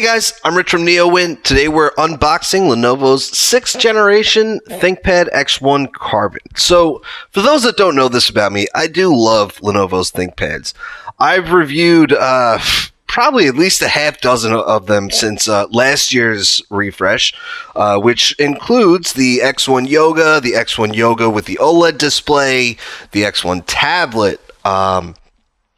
guys, I'm Rich from NeoWin. Today we're unboxing Lenovo's 6th generation ThinkPad X1 Carbon. So, for those that don't know this about me, I do love Lenovo's ThinkPads. I've reviewed probably at least a half dozen of them since last year's refresh, which includes the X1 Yoga, the X1 Yoga with the OLED display, the X1 tablet,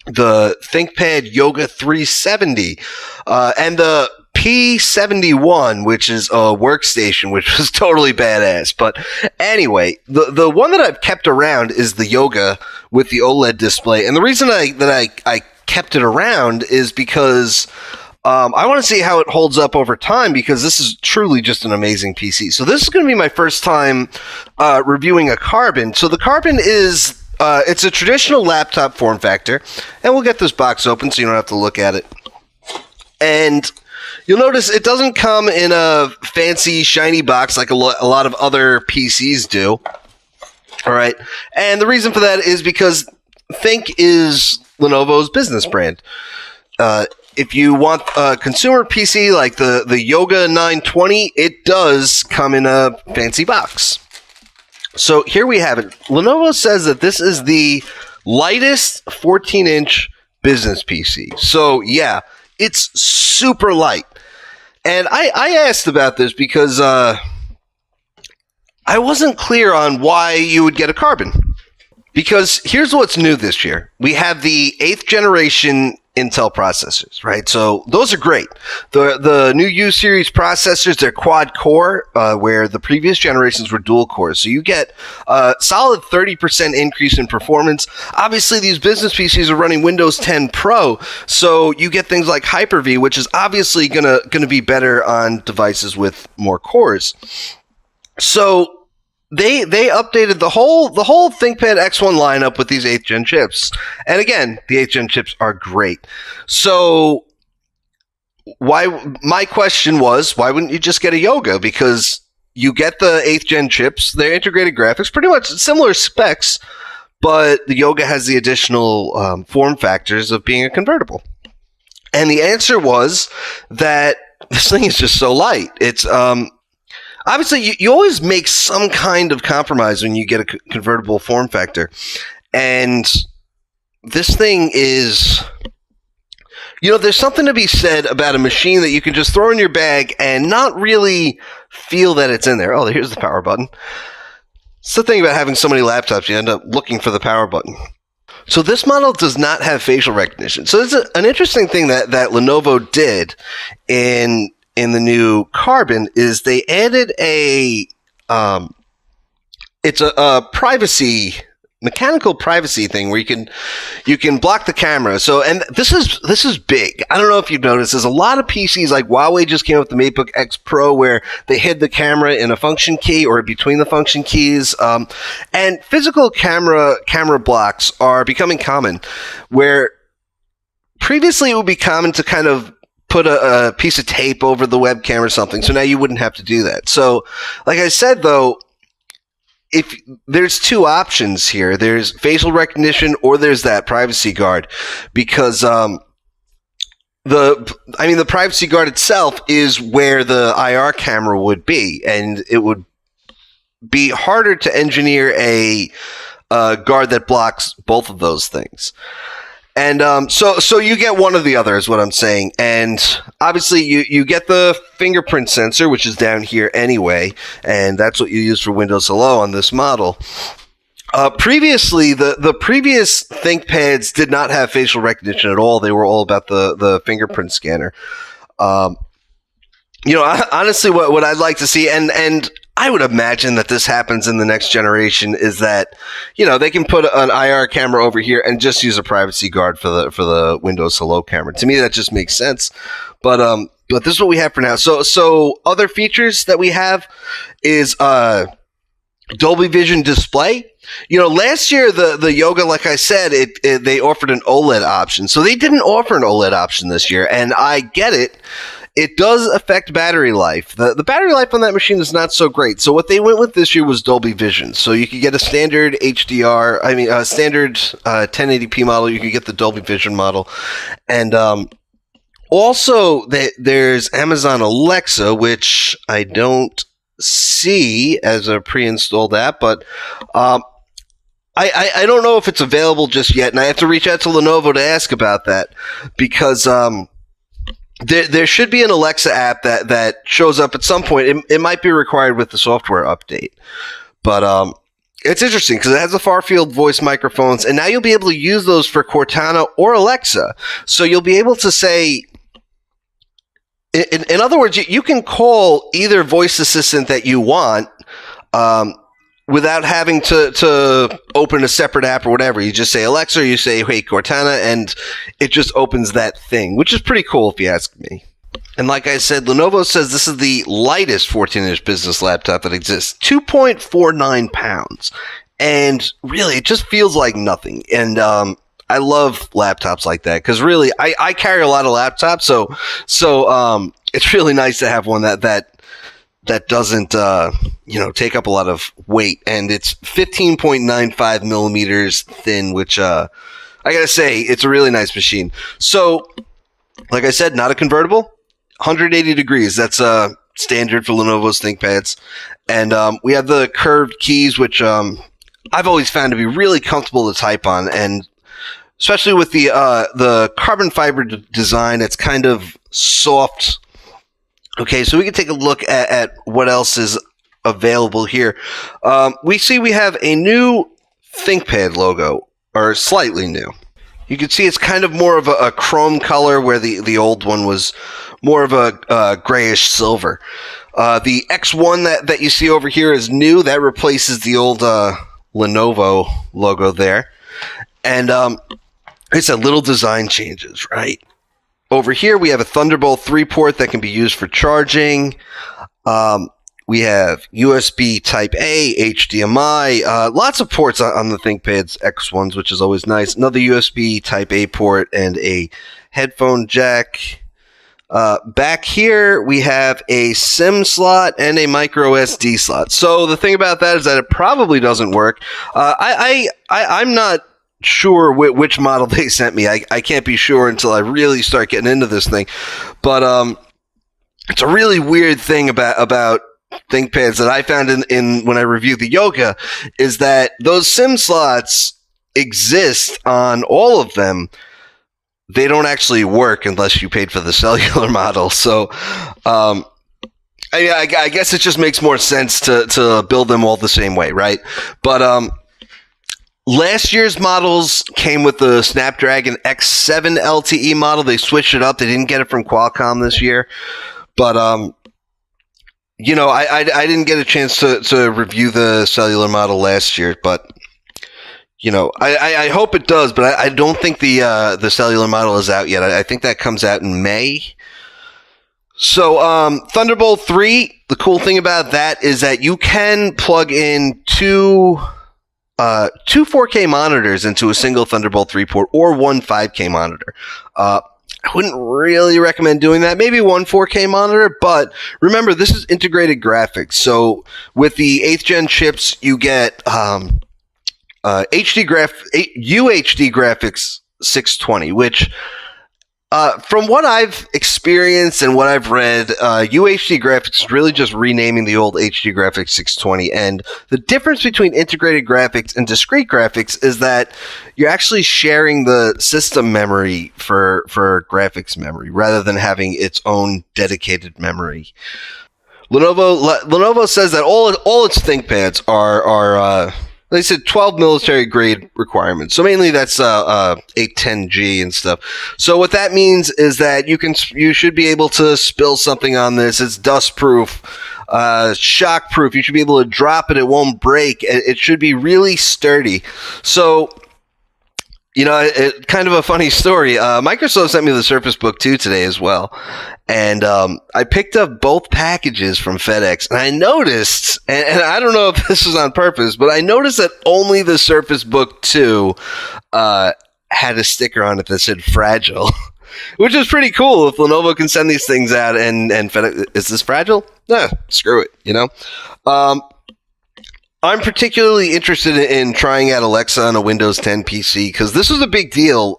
the ThinkPad Yoga 370, and the P71, which is a workstation, which was totally badass. But anyway, the one that I've kept around is the Yoga with the OLED display. And the reason I kept it around is because I want to see how it holds up over time, because this is truly just an amazing PC. So this is going to be my first time reviewing a Carbon. So the Carbon is it's a traditional laptop form factor, and we'll get this box open so you don't have to look at it. And you'll notice it doesn't come in a fancy, shiny box like a lot of other PCs do. All right, and the reason for that is because Think is Lenovo's business brand. If you want a consumer PC like the Yoga 920, it does come in a fancy box. So here we have it. Lenovo says that this is the lightest 14-inch business PC. So yeah, it's super light. And I asked about this because I wasn't clear on why you would get a Carbon. Because here's what's new this year. We have the 8th generation Intel processors, right? So those are great. The new U-series processors, they're quad core, where the previous generations were dual core. So you get a solid 30% increase in performance. Obviously, these business PCs are running Windows 10 Pro, so you get things like Hyper-V, which is obviously gonna be better on devices with more cores. So They updated the whole ThinkPad X1 lineup with these 8th gen chips. And again, the 8th gen chips are great. So my question was, why wouldn't you just get a Yoga? Because you get the 8th gen chips, they're integrated graphics, pretty much similar specs, but the Yoga has the additional form factors of being a convertible. And the answer was that this thing is just so light. It's obviously, you always make some kind of compromise when you get a convertible form factor. And this thing is, there's something to be said about a machine that you can just throw in your bag and not really feel that it's in there. Oh, here's the power button. It's the thing about having so many laptops, you end up looking for the power button. So this model does not have facial recognition. So it's an interesting thing that Lenovo did in the new Carbon is they added it's a privacy, mechanical privacy thing where you can block the camera. So, and this is big. I don't know if you've noticed, there's a lot of PCs, like Huawei just came up with the MateBook X Pro, where they hid the camera in a function key or between the function keys. And physical camera blocks are becoming common, where previously it would be common to kind of put a piece of tape over the webcam or something. So now you wouldn't have to do that. So, like I said, though, if there's two options here, there's facial recognition or there's that privacy guard, because the privacy guard itself is where the IR camera would be, and it would be harder to engineer a guard that blocks both of those things. And so you get one or the other is what I'm saying. And obviously you get the fingerprint sensor, which is down here anyway, and that's what you use for Windows Hello on this model. Previously, the previous ThinkPads did not have facial recognition at all. They were all about the fingerprint scanner. Honestly, what I'd like to see, and I would imagine that this happens in the next generation, is that, they can put an IR camera over here and just use a privacy guard for the Windows Hello camera. To me, that just makes sense. But this is what we have for now. So other features that we have is Dolby Vision display. Last year the Yoga, like I said, they offered an OLED option. So they didn't offer an OLED option this year, and I get it. It does affect battery life. The battery life on that machine is not so great. So what they went with this year was Dolby Vision. So you could get a standard standard 1080p model. You could get the Dolby Vision model. And Also, there's Amazon Alexa, which I don't see as a pre-installed app, but I don't know if it's available just yet, and I have to reach out to Lenovo to ask about that, because there should be an Alexa app that shows up at some point. It might be required with the software update, but it's interesting because it has the far-field voice microphones, and now you'll be able to use those for Cortana or Alexa. So you'll be able to say, in other words, you can call either voice assistant that you want without having to open a separate app or whatever. You just say Alexa, or you say, hey, Cortana, and it just opens that thing, which is pretty cool if you ask me. And like I said, Lenovo says this is the lightest 14-inch business laptop that exists, 2.49 pounds. And really, it just feels like nothing. And I love laptops like that because really, I carry a lot of laptops, so it's really nice to have one that doesn't take up a lot of weight, and it's 15.95 millimeters thin, which I gotta say, it's a really nice machine. So, like I said, not a convertible, 180 degrees. That's standard for Lenovo's ThinkPads, and we have the curved keys, which I've always found to be really comfortable to type on, and especially with the carbon fiber design, it's kind of soft. Okay, so we can take a look at what else is available here. We have a new ThinkPad logo, or slightly new. You can see it's kind of more of a chrome color, where the old one was more of a grayish silver. The X1 that you see over here is new. That replaces the old Lenovo logo there. And it's a little design changes, right? Over here, we have a Thunderbolt 3 port that can be used for charging. We have USB Type-A, HDMI, lots of ports on the ThinkPads X1s, which is always nice. Another USB Type-A port and a headphone jack. Back here, we have a SIM slot and a micro SD slot. So the thing about that is that it probably doesn't work. I'm not sure which model they sent me. I can't be sure until I really start getting into this thing. But it's a really weird thing about ThinkPads that I found in when I reviewed the Yoga, is that those SIM slots exist on all of them. They don't actually work unless you paid for the cellular model. So I guess it just makes more sense to build them all the same way, right? But last year's models came with the Snapdragon X7 LTE model. They switched it up. They didn't get it from Qualcomm this year. But, I didn't get a chance to review the cellular model last year. But, I hope it does. But I don't think the cellular model is out yet. I think that comes out in May. So Thunderbolt 3, the cool thing about that is that you can plug in two 4K monitors into a single Thunderbolt 3 port, or one 5K monitor. I wouldn't really recommend doing that. Maybe one 4K monitor, but remember, this is integrated graphics. So with the 8th gen chips, you get UHD graphics 620, which from what I've experienced and what I've read, UHD graphics is really just renaming the old HD graphics 620. And the difference between integrated graphics and discrete graphics is that you're actually sharing the system memory for graphics memory rather than having its own dedicated memory. Lenovo says that all its ThinkPads are they said 12 military grade requirements. So mainly that's 810G and stuff. So what that means is that you should be able to spill something on this. It's dust proof, shock proof. You should be able to drop it. It won't break. It should be really sturdy. So, kind of a funny story. Microsoft sent me the Surface Book 2 today as well. And I picked up both packages from FedEx, and I noticed, and I don't know if this was on purpose, but I noticed that only the Surface Book 2 had a sticker on it that said fragile, which is pretty cool. If Lenovo can send these things out and FedEx, is this fragile? Nah, screw it, I'm particularly interested in trying out Alexa on a Windows 10 PC because this was a big deal.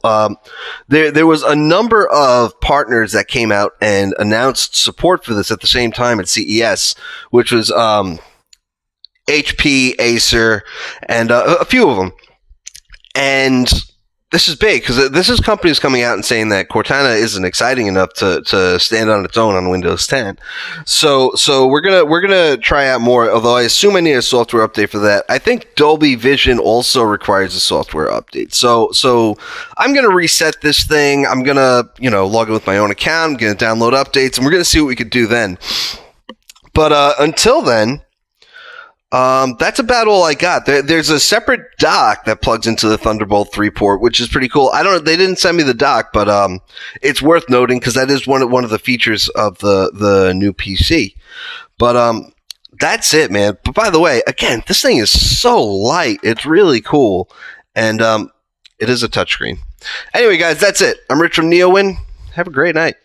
There was a number of partners that came out and announced support for this at the same time at CES, which was HP, Acer, and a few of them. And this is big because this is companies coming out and saying that Cortana isn't exciting enough to stand on its own on Windows 10. So we're gonna try out more. Although I assume I need a software update for that. I think Dolby Vision also requires a software update. So I'm gonna reset this thing. I'm gonna log in with my own account. I'm gonna download updates, and we're gonna see what we could do then. But until then. That's about all I got. There's a separate dock that plugs into the Thunderbolt 3 port, which is pretty cool. They didn't send me the dock, but it's worth noting because that is one of the features of the new PC. But that's it, man. But by the way, again, this thing is so light. It's really cool, and it is a touchscreen. Anyway, guys, that's it. I'm Rich from NeoWin. Have a great night.